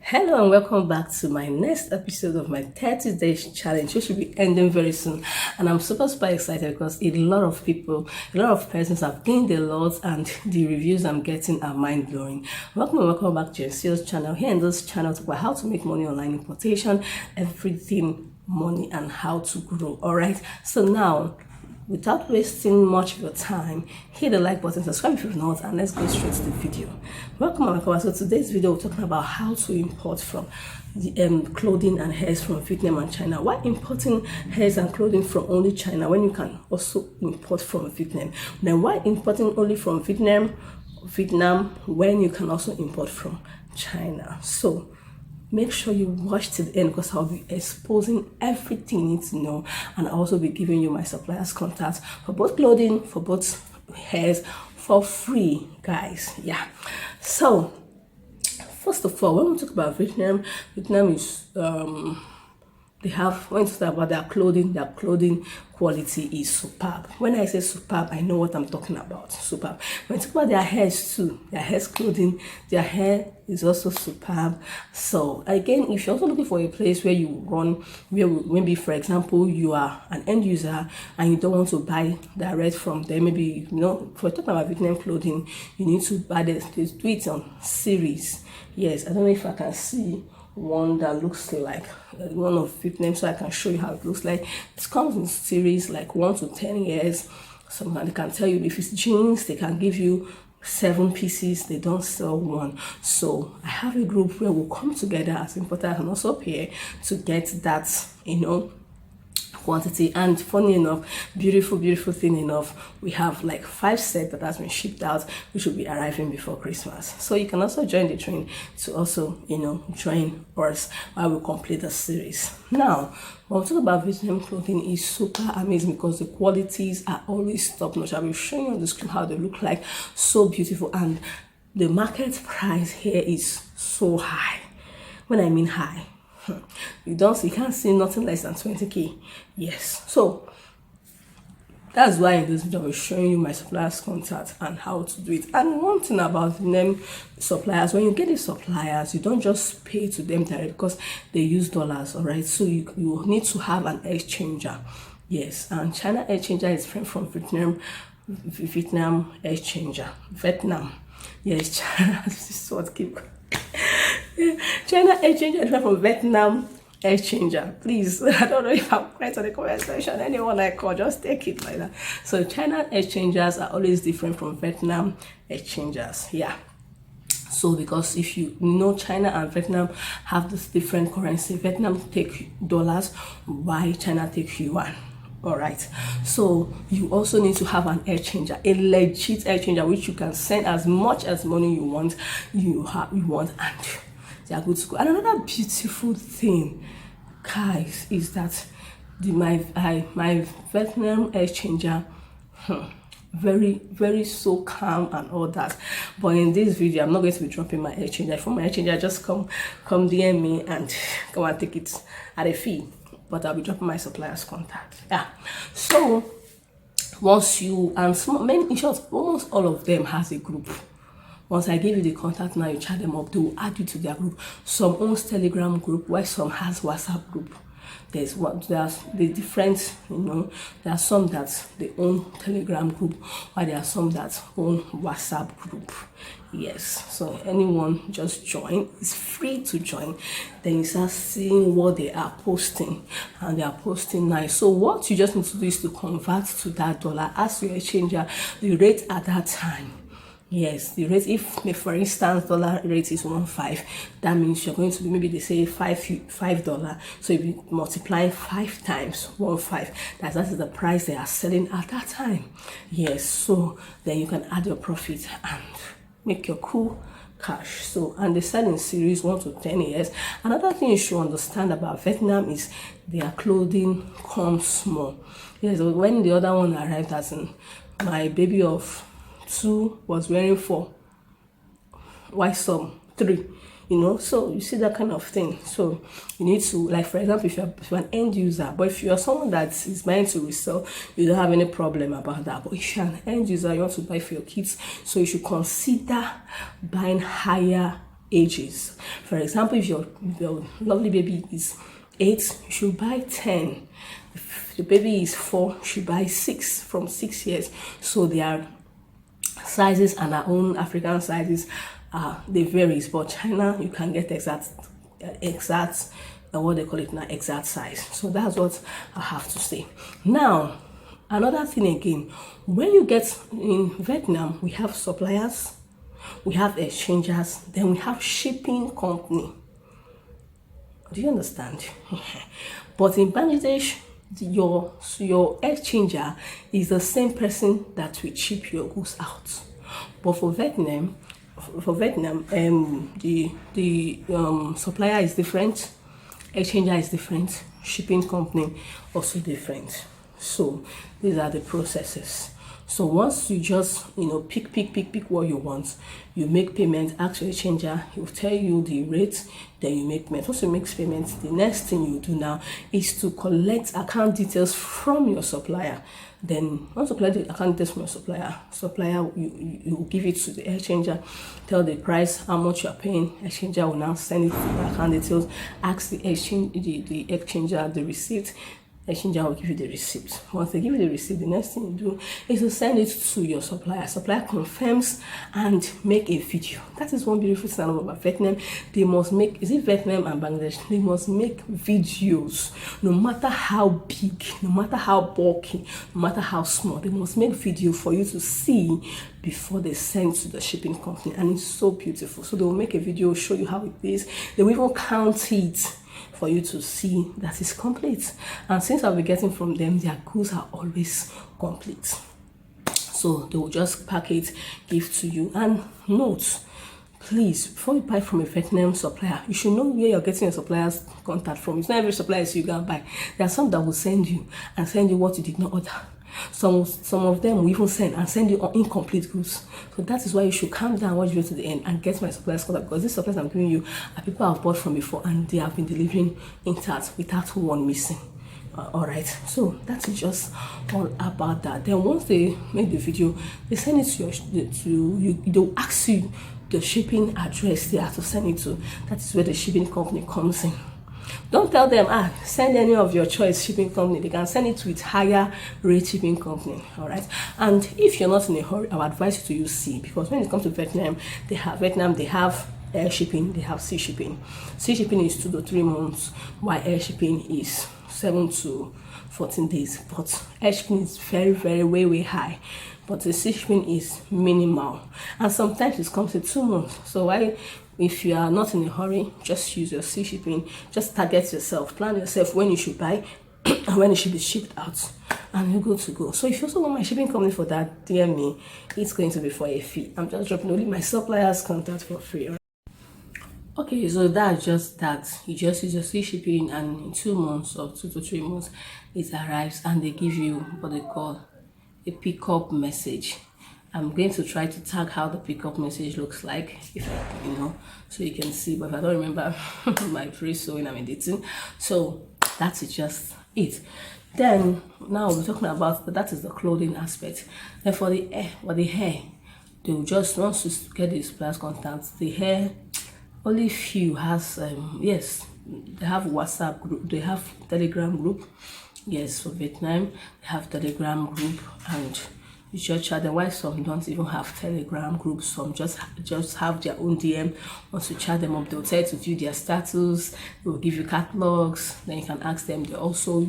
Hello and welcome back to my next episode of my 30 days challenge, which will be ending very soon. And I'm super excited because a lot of people, a lot of persons have gained a lot, and the reviews I'm getting are mind-blowing. Welcome back to your sales channel. Here in this channel, talk about how to make money online, importation, everything money, and how to grow. All right, so now, without wasting much of your time, hit the like button, subscribe if you've not, and let's go straight to the video. Welcome. So today's video we're talking about how to import from the clothing and hairs from Vietnam and China. Why importing hairs and clothing from only China when you can also import from Vietnam? Then why importing only from Vietnam when you can also import from China? So make sure you watch to the end because I'll be exposing everything you need to know, and I'll also be giving you my suppliers contacts for both clothing, for both hairs, for free, guys. Yeah. So first of all, when we talk about Vietnam is they have, when you talk about their clothing quality is superb. When I say superb, I know what I'm talking about. Superb. When you talk about their hairs too, their hair's clothing, their hair is also superb. So again, if you're also looking for a place where you run, where maybe for example you are an end user and you don't want to buy direct from them, maybe for talking about Vietnam clothing, you need to buy this, do it on series. Yes, I don't know if I can see one that looks like one of Vietnam, so I can show you how it looks like. It comes in series like 1 to 10 years. Sometimes they can tell you if it's jeans, they can give you 7 pieces, they don't sell one. So I have a group where we'll come together as importers and also peer to get that quantity. And funny enough, beautiful thing enough, we have like 5 sets that has been shipped out, which will be arriving before Christmas. So you can also join the train to also join us while we complete the series. Now when we talk about Vietnam clothing, is super amazing because the qualities are always top notch. I'll be showing you on the screen how they look like, so beautiful, and the market price here is so high. When I mean high, you can't see nothing less than 20k. Yes, so that's why in this video I'm showing you my suppliers contact and how to do it. And one thing about them suppliers, when you get the suppliers, you don't just pay to them direct because they use dollars. All right, so you need to have an exchanger. Yes, and China exchanger is different from Vietnam exchanger. Vietnam, yes, China. This is what keep China exchanger is from Vietnam exchanger. Please, I don't know if I'm correct on the comment section. Anyone I call, just take it like that. So China exchangers are always different from Vietnam exchangers. Yeah. So because if you know, China and Vietnam have this different currency. Vietnam take dollars, while China take yuan. All right, so you also need to have an exchanger, a legit exchanger, which you can send as much as money you want, and they are good to go. And another beautiful thing, guys, is that my Vietnam exchanger, very so calm and all that. But in this video, I'm not going to be dropping my exchanger. For my exchanger, just come DM me and come and take it at a fee. But I'll be dropping my suppliers contact. Yeah. So once you, and in short, almost all of them has a group. Once I give you the contact, now you chat them up, they will add you to their group. Some owns Telegram group, while some has WhatsApp group. There's the difference, there are some that they own Telegram group, while there are some that own WhatsApp group. Yes, so anyone just join. It's free to join. Then you start seeing what they are posting, and they are posting nice. So what you just need to do is to convert to that dollar as your exchanger, the rate at that time. Yes, the rate, if for instance dollar rate is 1.5, that means you're going to be, maybe they say $5, so if you multiply 5 times 1.5, that is the price they are selling at that time. Yes, so then you can add your profit and make your cool cash. So, and they sell in series 1 to 10 years. Another thing you should understand about Vietnam is their clothing comes small. Yes, when the other one arrived, as in my baby of 2 was wearing 4, why some 3, so you see that kind of thing. So you need to, like for example, if you're an end user, but if you're someone that is meant to resell, you don't have any problem about that. But if you're an end user, you want to buy for your kids, so you should consider buying higher ages. For example, if your lovely baby is 8, you should buy 10. If the baby is 4, you should buy 6 from 6 years. So their sizes and our own African sizes, they varies. But China, you can get exact what they call it now, exact size. So that's what I have to say. Now, another thing again, when you get in Vietnam, we have suppliers, we have exchangers, then we have shipping company. Do you understand? But in Bangladesh, your exchanger is the same person that will ship your goods out. But for Vietnam, the supplier is different, exchanger is different, shipping company also different. So these are the processes. So once you just pick what you want, you make payment, ask your exchanger, he will tell you the rate, then you make payment. Once you make payment, the next thing you do now is to collect account details from your supplier. Then once you collect the account details from your supplier you will give it to the exchanger, tell the price, how much you are paying. Exchanger will now send it to the account details, ask the exchanger the receipt. Exchanger will give you the receipt. Once they give you the receipt, the next thing you do is to send it to your supplier. Supplier confirms and make a video. That is one beautiful thing about Vietnam. They must make, is it Vietnam and Bangladesh? They must make videos, no matter how big, no matter how bulky, no matter how small. They must make video for you to see before they send to the shipping company, and it's so beautiful. So they will make a video, show you how it is. They will even count it for you to see that it's complete. And since I'll be getting from them, their goods are always complete. So they will just pack it, give to you. And note, please, before you buy from a Vietnam supplier, you should know where you're getting your supplier's contact from. It's not every supplier you can buy. There are some that will send you what you did not order. Some of them will even send you incomplete goods. So that is why you should calm down, watch video to the end, and get my supplier's contact, because these suppliers I'm giving you are people I've bought from before, and they have been delivering intact without one missing. Alright, so that is just all about that. Then once they make the video, they send it to you. They'll ask you the shipping address they have to send it to. That is where the shipping company comes in. Don't tell them, send any of your choice shipping company. They can send it with higher rate shipping company. All right. And if you're not in a hurry, I would advise you to use C, because when it comes to Vietnam, they have air shipping, they have sea shipping. Sea shipping is 2 to 3 months, while air shipping is 7 to 14 days. But air shipping is very, very, way high. But the sea shipping is minimal. And sometimes it comes in 2 months. So if you are not in a hurry, just use your sea shipping. Just target yourself, plan yourself when you should buy and when it should be shipped out, and you're good to go. So if you also want my shipping company for that, DM me. It's going to be for a fee. I'm just dropping only my supplier's contact for free. Okay, so that's just that. You just use your sea shipping, and in 2 months or 2 to 3 months, it arrives, and they give you what they call a pickup message. I'm going to try to tag how the pickup message looks like, if so you can see. But if I don't remember my phrase, so when I'm editing, so that's just it. Then now we're talking about that is the clothing aspect. Then for the hair, they will just, once you get the supplier's contacts, the hair, only few has yes, they have WhatsApp group, they have Telegram group. Yes, for Vietnam they have Telegram group, and you should chat them. Why some don't even have Telegram groups, some just have their own DM. Once you chat them up, they'll tell you to view their status, they will give you catalogs, then you can ask them. They also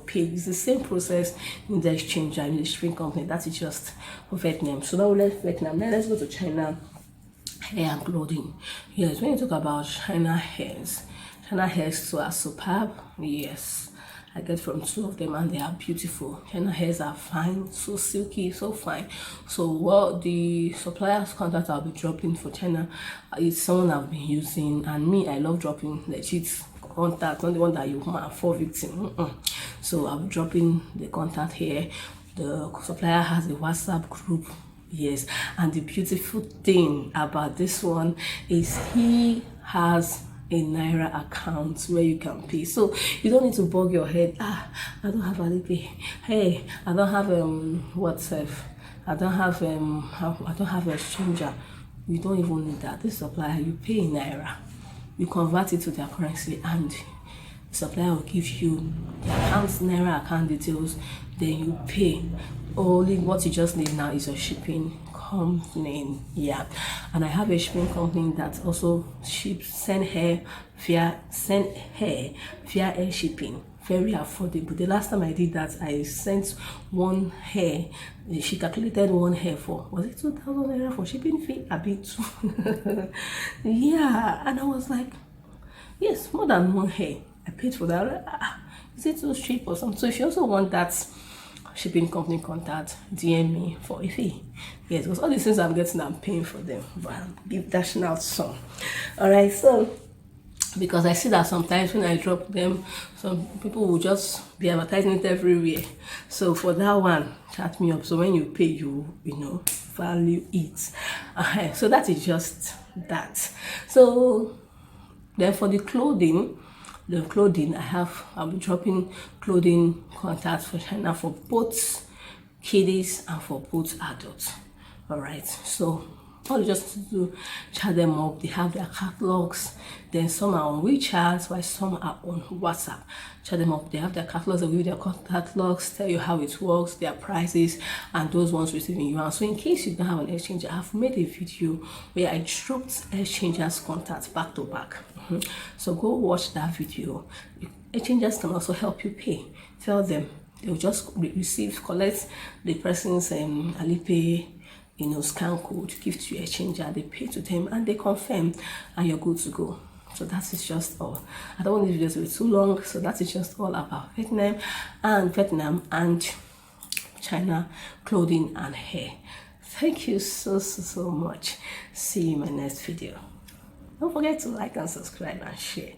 pay. It's the same process in the exchange and in the shipping company. That is just for Vietnam. So now we left Vietnam. Now let's go to China hair and clothing. Yes, when you talk about China hairs too are superb. Yes, I get from 2 of them, and they are beautiful. China hairs are fine, so silky, so fine. So the supplier's contact I'll be dropping for China is someone I've been using, and me, I love dropping legit contact, not the one that you might fall victim. So I'll be dropping the contact here. The supplier has a WhatsApp group. Yes, and the beautiful thing about this one is he has a Naira account where you can pay, so you don't need to bug your head. I don't have Alipay. Hey, I don't have WhatsApp. I don't have a exchanger. You don't even need that. This supplier, you pay in naira, you convert it to their currency, and the supplier will give you the naira account details. Then you pay. Only what you just need now is your shipping company. Yeah, and I have a shipping company that also send hair via air shipping. Very affordable. The last time I did that, I sent one hair. She calculated one hair for, was it 2,000 naira for shipping fee? A bit too. Yeah, and I was like, yes, more than one hair. I paid for that. Is it too cheap or something? So if you also want that shipping company contact, DM me for a fee. Yes, because all these things I'm getting, I'm paying for them, but I'm dashing out some. All right, so because I see that sometimes when I drop them, some people will just be advertising it everywhere. So for that one, chat me up. So when you pay, you know, value it. So that is just that. So then for the clothing, I'll be dropping clothing contacts for China for both kiddies and for both adults. All right, so all you just to do, chat them up. They have their catalogs. Then some are on WeChat, while some are on WhatsApp. Chat them up. They have their catalogs. They give you their catalogs, tell you how it works, their prices, and those ones receiving you. And so in case you don't have an exchange, I have made a video where I dropped exchangers contacts back to back. So go watch that video. Exchangers can also help you pay. Tell them they'll just collect the person's Alipay, you know, scan code, give to your exchanger, they pay to them, and they confirm, and you're good to go. So that is just all. I don't want these videos to be too long, so that is just all about Vietnam and China clothing and hair. Thank you so much. See you in my next video. Don't forget to like and subscribe and share.